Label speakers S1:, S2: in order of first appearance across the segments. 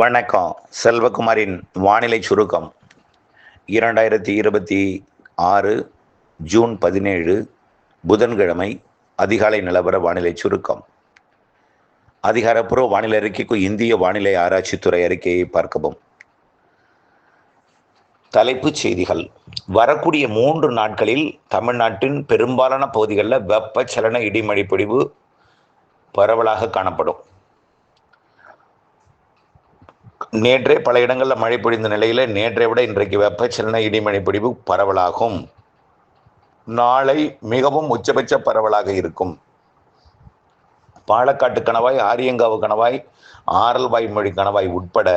S1: வணக்கம். செல்வகுமாரின் வானிலை சுருக்கம். 2026 ஜூன் 17 புதன்கிழமை அதிகாலை நிலவர வானிலை சுருக்கம். அதிகாரப்பூர்வ வானிலை அறிக்கைக்கு இந்திய வானிலை ஆராய்ச்சித்துறை அறிக்கையை பார்க்கவும். தலைப்புச் செய்திகள். வரக்கூடிய 3 நாட்களில் தமிழ்நாட்டின் பெரும்பாலான பகுதிகளில் வெப்பச்சலன இடிமழை பொழிவு பரவலாக காணப்படும். நேற்றே பல இடங்களில் மழை பொழிந்த நிலையில் நேற்றை விட இன்றைக்கு வெப்பச்சலன இடிமழை பொழிவு பரவலாகும். நாளை மிகவும் உச்சபட்ச பரவலாக இருக்கும். பாலக்காட்டு கணவாய், ஆரியங்காவு கணவாய், ஆரல்வாய்மொழி கணவாய் உட்பட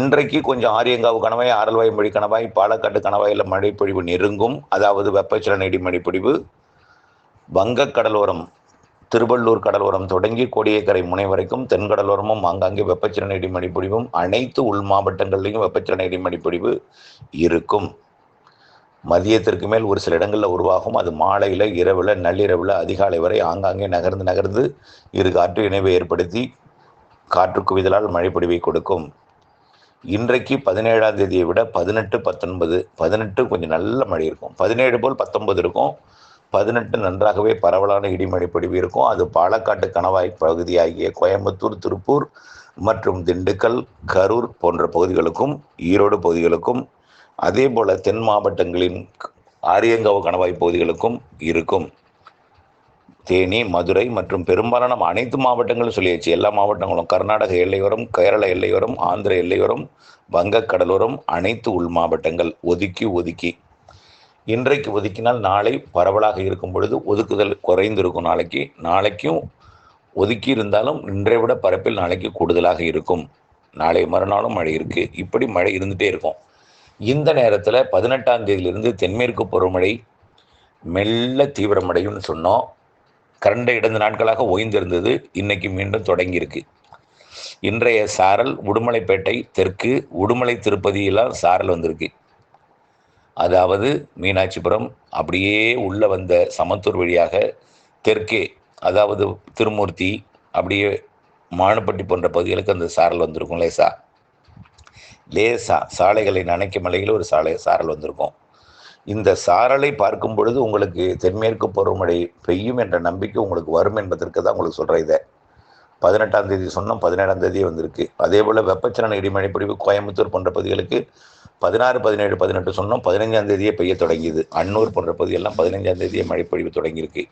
S1: இன்றைக்கு கொஞ்சம் ஆரியங்காவு கணவாய், ஆரல்வாய்மொழி கணவாய், பாலக்காட்டு கணவாயில் மழை பொழிவு நெருங்கும். அதாவது வெப்பச்சலன இடிமழை பொழிவு வங்கக்கடலோரம், திருவள்ளூர் கடலோரம் தொடங்கி கோடியக்கரை முனை வரைக்கும் தென்கடலோரமும் ஆங்காங்கே வெப்பச்சலன இடிமழை பொழிவும் அனைத்து உள் மாவட்டங்களிலையும் வெப்பச்சலன இடிமழை பொழிவு இருக்கும். மதியத்திற்கு மேல் ஒரு சில இடங்களில் உருவாகும். அது மாலையில், இரவில், நள்ளிரவில், அதிகாலை வரை ஆங்காங்கே நகர்ந்து இரு காற்று இணைவை ஏற்படுத்தி காற்று குவிதலால் மழை பொழிவை கொடுக்கும். இன்றைக்கு 17ஆம் தேதியை விட 18, 19, 18 கொஞ்சம் நல்ல மழை இருக்கும். 17 போல் 19 இருக்கும். 18 நன்றாகவே பரவலான இடிமழை பொழிவு இருக்கும். அது பாலக்காட்டு கணவாய் பகுதியாகிய கோயம்புத்தூர், திருப்பூர் மற்றும் திண்டுக்கல், கரூர் போன்ற பகுதிகளுக்கும், ஈரோடு பகுதிகளுக்கும், அதே போல் தென் மாவட்டங்களின் ஆரியங்காவு கணவாய் பகுதிகளுக்கும் இருக்கும். தேனி, மதுரை மற்றும் பெரும்பாலான அனைத்து மாவட்டங்களும் சொல்லியாச்சு. எல்லா மாவட்டங்களும் கர்நாடக எல்லையோரம், கேரள எல்லையோரம், ஆந்திர எல்லையோரம், வங்கக்கடலோரம், அனைத்து உள் மாவட்டங்கள் ஒதுக்கி இன்றைக்கு ஒதுக்கினால் நாளை பரவலாக இருக்கும் பொழுது ஒதுக்குதல் குறைந்திருக்கும். நாளைக்கும் ஒதுக்கி இருந்தாலும் இன்றைய விட பரப்பில் நாளைக்கு கூடுதலாக இருக்கும். நாளை மறுநாளும் மழை இருக்குது. இப்படி மழை இருந்துகிட்டே இருக்கும். இந்த நேரத்தில் 18ஆம் தேதியிலிருந்து தென்மேற்கு பருவமழை மெல்ல தீவிரமடையும்னு சொன்னோம். கரண்ட 2 நாட்களாக ஓய்ந்திருந்தது. இன்னைக்கு மீண்டும் தொடங்கியிருக்கு. இன்றைய சாரல் உடுமலைப்பேட்டை தெற்கு, உடுமலை திருப்பதியெல்லாம் சாரல் வந்திருக்கு. அதாவது மீனாட்சிபுரம் அப்படியே உள்ளே வந்த சமத்தூர் வழியாக தெற்கே, அதாவது திருமூர்த்தி, அப்படியே மானுப்பட்டி போன்ற பகுதிகளுக்கு அந்த சாரல் வந்திருக்கும். லேசா சாலைகளை நனைக்கும் மலையில் ஒரு சாரல் வந்திருக்கும். இந்த சாரலை பார்க்கும் பொழுது உங்களுக்கு தென்மேற்கு பருவமழை பெய்யும் என்ற நம்பிக்கை உங்களுக்கு வரும் என்பதற்கு தான் உங்களுக்கு சொல்கிறேன். இதை 18ஆம் தேதி சொன்னோம், 17ஆம் தேதியே வந்திருக்கு. அதே போல் வெப்பச்சலன இடிமழை பொழிவு கோயம்புத்தூர் போன்ற பகுதிகளுக்கு 16, 17, 18 சொன்னோம். 15ஆம் தேதியே பெய்ய தொடங்கியது. அன்னூர் போன்ற பகுதியெல்லாம் 15ஆம் தேதியே மழை பொழிவு தொடங்கியிருக்கு.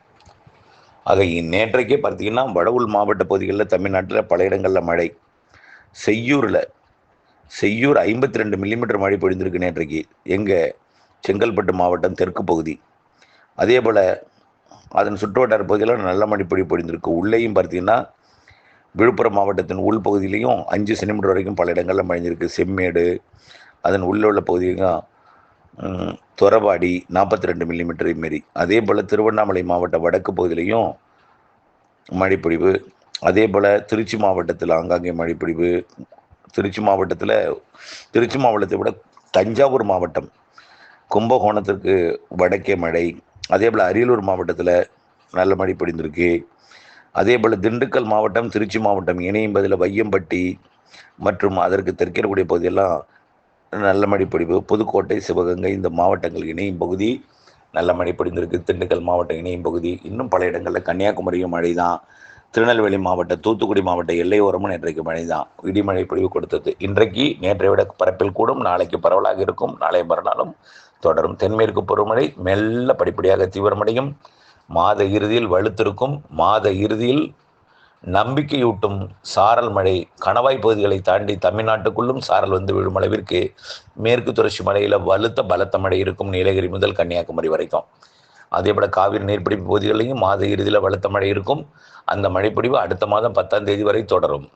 S1: ஆக நேற்றைக்கே பார்த்தீங்கன்னா வட உள் மாவட்ட பகுதிகளில் தமிழ்நாட்டில் பல இடங்களில் மழை. செய்யூர் 52 மில்லிமீட்டர் மழை பொழிந்திருக்கு நேற்றைக்கு. எங்கள் செங்கல்பட்டு மாவட்டம் தெற்கு பகுதி. அதே போல் அதன் சுற்றுவட்டார பகுதியில் நல்ல மழை பொழிந்திருக்கு. உள்ளேயும் பார்த்தீங்கன்னா விழுப்புரம் மாவட்டத்தின் உள் பகுதியிலையும் 5 சென்டிமீட்டர் வரைக்கும் பல இடங்களில் மழைஞ்சிருக்கு. செம்மேடு அதன் உள்ள பகுதியும் தொரவாடி 42 மில்லிமீட்டர் மாரி. அதே போல் திருவண்ணாமலை மாவட்ட வடக்கு பகுதியிலையும் மழைப்பொழிவு. அதே போல் திருச்சி மாவட்டத்தில் ஆங்காங்கே மழைப்பொழிவு. திருச்சி மாவட்டத்தை விட தஞ்சாவூர் மாவட்டம், கும்பகோணத்திற்கு வடக்கே மழை. அதே போல் அரியலூர் மாவட்டத்தில் நல்ல மழை பொழிந்திருக்கு. அதே போல் திண்டுக்கல் மாவட்டம், திருச்சி மாவட்டம் இணையும் பதில் வையம்பட்டி மற்றும் அதற்கு தெற்கே இருக்கக்கூடிய பகுதியெல்லாம் நல்ல மழை பொழிவு. புதுக்கோட்டை, சிவகங்கை இந்த மாவட்டங்கள் இணையும் பகுதி நல்ல மழை பொழிந்திருக்கு. திண்டுக்கல் மாவட்டம் இணையும் பகுதி. இன்னும் பல இடங்களில் கன்னியாகுமரியும் மழை தான். திருநெல்வேலி மாவட்டம், தூத்துக்குடி மாவட்ட எல்லையோரமும் நேற்றைக்கு மழை தான். இடிமழை பொழிவு கொடுத்தது. இன்றைக்கு நேற்றை விட பரப்பில் கூடும். நாளைக்கு பரவலாக இருக்கும். நாளை மறுநாளும் தொடரும். தென்மேற்கு பருவமழை மெல்ல படிப்படியாக தீவிரமடையும். மாத இறுதியில் வலுத்திருக்கும். மாத இறுதியில் நம்பிக்கையூட்டும் சாரல் மழை கணவாய் பகுதிகளை தாண்டி தமிழ்நாட்டுக்குள்ளும் சாரல் வந்து விழும் அளவிற்கு மேற்கு தொடர்ச்சி மலையில் பலத்த மழை இருக்கும். நீலகிரி முதல் கன்னியாகுமரி வரைக்கும். அதே போல் காவிரி நீர்பிடிப்பு பகுதிகளிலையும் மாத இறுதியில் பலத்த மழை இருக்கும். அந்த மழைப்பொழிவு அடுத்த மாதம் 10ஆம் தேதி வரை தொடரும்.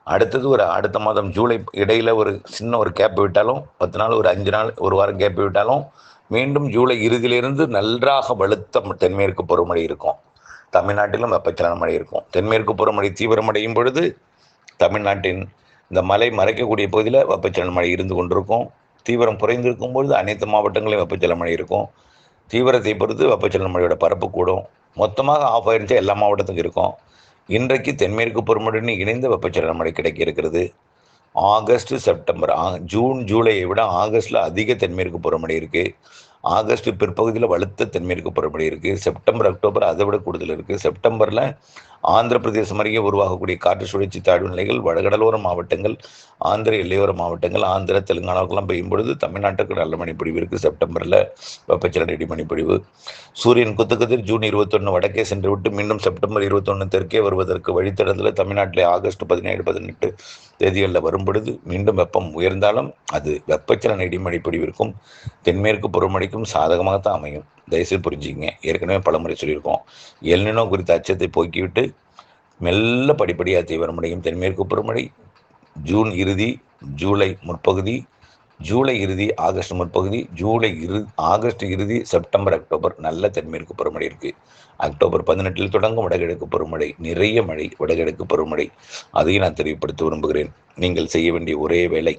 S1: அடுத்த மாதம் ஜூலை இடையில் ஒரு சின்ன கேப் விட்டாலும் 10 நாள், ஒரு 5 நாள், ஒரு வாரம் கேப் விட்டாலும் மீண்டும் ஜூலை இறுதியிலிருந்து நன்றாக வலுத்த தென்மேற்கு பருவமழை இருக்கும். தமிழ்நாட்டிலும் வெப்பச்சலன மழை இருக்கும். தென்மேற்கு பருவமழை தீவிரமடையும் பொழுது தமிழ்நாட்டின் இந்த மலை மறைக்கக்கூடிய பகுதியில் வெப்பச்சலன மழை இருந்து கொண்டிருக்கும். தீவிரம் குறைந்திருக்கும் பொழுது அனைத்து மாவட்டங்களிலும் வெப்பச்சலன மழை இருக்கும். தீவிரத்தை பொறுத்து வெப்பச்சலன மழையோட பரப்பு கூடும். மொத்தமாக ஆஃப் ஆயிருந்துச்சா எல்லா மாவட்டத்துக்கும் இருக்கும். இன்றைக்கு தென்மேற்கு பருவமழையுடன் இணைந்த வெப்பச்சலன மழை கிடைக்க இருக்கிறது. ஆகஸ்ட், செப்டம்பர், ஜூன், ஜூலையை விட ஆகஸ்ட்ல அதிக தென்மேற்கு பருவமழை இருக்கு. ஆகஸ்ட் பிற்பகுதியில் வலுத்த தென்மேற்கு பருவமழை இருக்கு. செப்டம்பர், அக்டோபர் அதை விட கூடுதல் இருக்கு. செப்டம்பர்ல ஆந்திர பிரதேசம் அருகே உருவாகக்கூடிய காற்று சுழற்சி தாழ்வு நிலைகள் வடகடலோர மாவட்டங்கள், ஆந்திர எல்லையோர மாவட்டங்கள், ஆந்திர தெலுங்கானாவுக்கெல்லாம் பெய்யும் பொழுது தமிழ்நாட்டுக்கு நல்ல மழைப்பொழிவு இருக்கு. செப்டம்பர்ல வெப்பச்சலன இடிமழைப்பொழிவு. சூரியன் குத்துக்கதிர் ஜூன் 21 வடக்கே சென்று விட்டு மீண்டும் செப்டம்பர் 21 தெற்கே வருவதற்கு வழித்தடத்தில் தமிழ்நாட்டில் ஆகஸ்ட் 17, 18 தேதிகளில் வரும் பொழுது மீண்டும் வெப்பம் உயர்ந்தாலும் அது வெப்பச்சலன இடிமழைப்பொழிவிற்கும் தென்மேற்கு பருவமழைக்கும் சாதகமாகத்தான் அமையும். தயவுசெய்து புரிஞ்சுக்கங்க. ஏற்கனவே பலமுறை சொல்லியிருக்கோம். எல்னினோ குறித்த அச்சத்தை போக்கிவிட்டு மெல்ல படிப்படியாக தீவிரமடையும் தென்மேற்கு பருவமழை ஜூன் இறுதி, ஜூலை முற்பகுதி, ஜூலை இறுதி, ஆகஸ்ட் முற்பகுதி, ஆகஸ்ட் இறுதி, செப்டம்பர், அக்டோபர் நல்ல தென்மேற்கு பருவமழை இருக்கு. அக்டோபர் 18 தொடங்கும் வடகிழக்கு பருவமழை, நிறைய மழை வடகிழக்கு பருவமழை. அதையும் நான் தெளிவுபடுத்த விரும்புகிறேன். நீங்கள் செய்ய வேண்டிய ஒரே வேலை,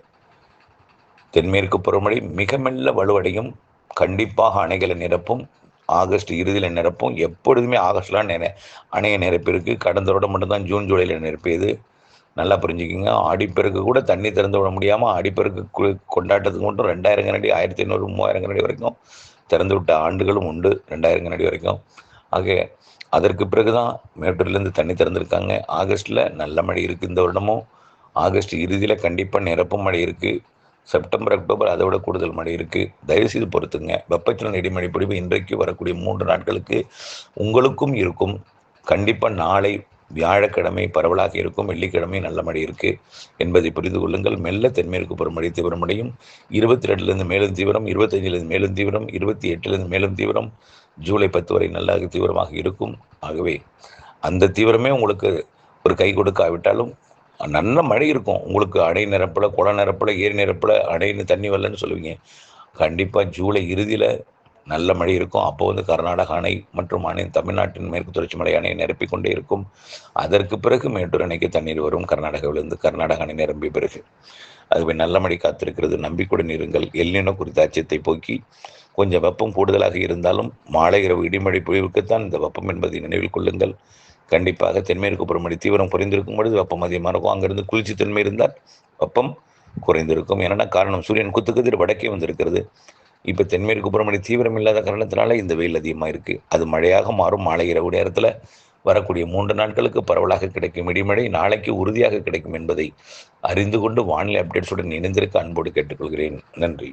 S1: தென்மேற்கு பருவமழை மிக மெல்ல வலுவடையும். கண்டிப்பாக அணைகளை நிரப்பும். ஆகஸ்ட் இறுதியில் நிரப்பும். எப்பொழுதுமே ஆகஸ்ட்லாம் அணையை நிரப்பியிருக்கு. கடந்த வருடம் மட்டும்தான் ஜூன், ஜூலையில் நிரப்பியது. நல்லா புரிஞ்சுக்கிங்க. ஆடிப்பெருக்கு கூட தண்ணி திறந்து விட முடியாமல் ஆடிப்பெருக்கு கொண்டாட்டத்துக்கு மட்டும் 2000 கனடி, 1500, 3000 கனடி வரைக்கும் திறந்து விட்ட ஆண்டுகளும் உண்டு. 2000 கனடி வரைக்கும். ஆக அதற்கு பிறகுதான் மேட்டூர்லேருந்து தண்ணி திறந்துருக்காங்க. ஆகஸ்ட்டில் நல்ல மழை இருக்குது. இந்த வருடமும் ஆகஸ்ட் இறுதியில் கண்டிப்பாக நிரப்பும் மழை இருக்குது. செப்டம்பர், அக்டோபர் அதை விட கூடுதல் மழை இருக்குது. தயவுசெய்து பொறுத்துங்க. வெப்பச்சலன இடிமழை பொழிவு இன்றைக்கு வரக்கூடிய 3 நாட்களுக்கு உங்களுக்கும் இருக்கும். கண்டிப்பாக நாளை வியாழக்கிழமை பரவலாக இருக்கும். வெள்ளிக்கிழமை நல்ல மழை இருக்குது என்பதை புரிந்து கொள்ளுங்கள். மெல்ல தென்மேற்கு பருவமழை தீவிரமடையும். 22லேருந்து மேலும் தீவிரம், 25லேருந்து மேலும் தீவிரம், 28லேருந்து மேலும் தீவிரம், ஜூலை 10 வரை நல்லா தீவிரமாக இருக்கும். ஆகவே அந்த தீவிரமே உங்களுக்கு ஒரு கை கொடுக்காவிட்டாலும் நல்ல மழை இருக்கும். உங்களுக்கு அணை நிரப்பல, குளம் நிரப்பல, ஏரி நிரப்பல, அணைன்னு தண்ணி வரலன்னு சொல்லுவீங்க. கண்டிப்பாக ஜூலை இறுதியில் நல்ல மழை இருக்கும். அப்போ கர்நாடக அணை மற்றும் தமிழ்நாட்டின் மேற்கு தொடர்ச்சி மலை அணை நிரப்பிக் கொண்டே இருக்கும். அதற்கு பிறகு மேட்டூர் அணைக்கு தண்ணீர் வரும். கர்நாடகாவிலிருந்து கர்நாடக அணை நிரம்பிய பிறகு அதுவே நல்ல மழை காத்திருக்கிறது. நம்பிக்கையுடன் இருங்கள். எல்னினோ குறித்த அச்சத்தை போக்கி கொஞ்சம் வெப்பம் கூடுதலாக இருந்தாலும் மாலை இரவு இடிமழை பொழிவுக்குத்தான் இந்த வெப்பம் என்பதை நினைவில் கொள்ளுங்கள். கண்டிப்பாக தென்மேற்கு பருவமழை தீவிரம் குறைந்திருக்கும் பொழுது வெப்பம் அதிகமாக இருக்கும். அங்கிருந்து குளிர்ச்சி தன்மை இருந்தால் வெப்பம் குறைந்திருக்கும். என்னென்ன காரணம், சூரியன் குத்துக்கதிர் வடக்கே வந்திருக்கிறது. இப்போ தென்மேற்கு பருவமழை தீவிரம் இல்லாத காரணத்தினால இந்த வெயில் அதிகமாக இருக்குது. அது மழையாக மாறும். மாலை இரவு நேரத்தில் வரக்கூடிய 3 நாட்களுக்கு பரவலாக கிடைக்கும் இடிமழை நாளைக்கு உறுதியாக கிடைக்கும் என்பதை அறிந்து கொண்டு வானிலை அப்டேட்ஸுடன் இணைந்திருக்க அன்போடு கேட்டுக்கொள்கிறேன். நன்றி.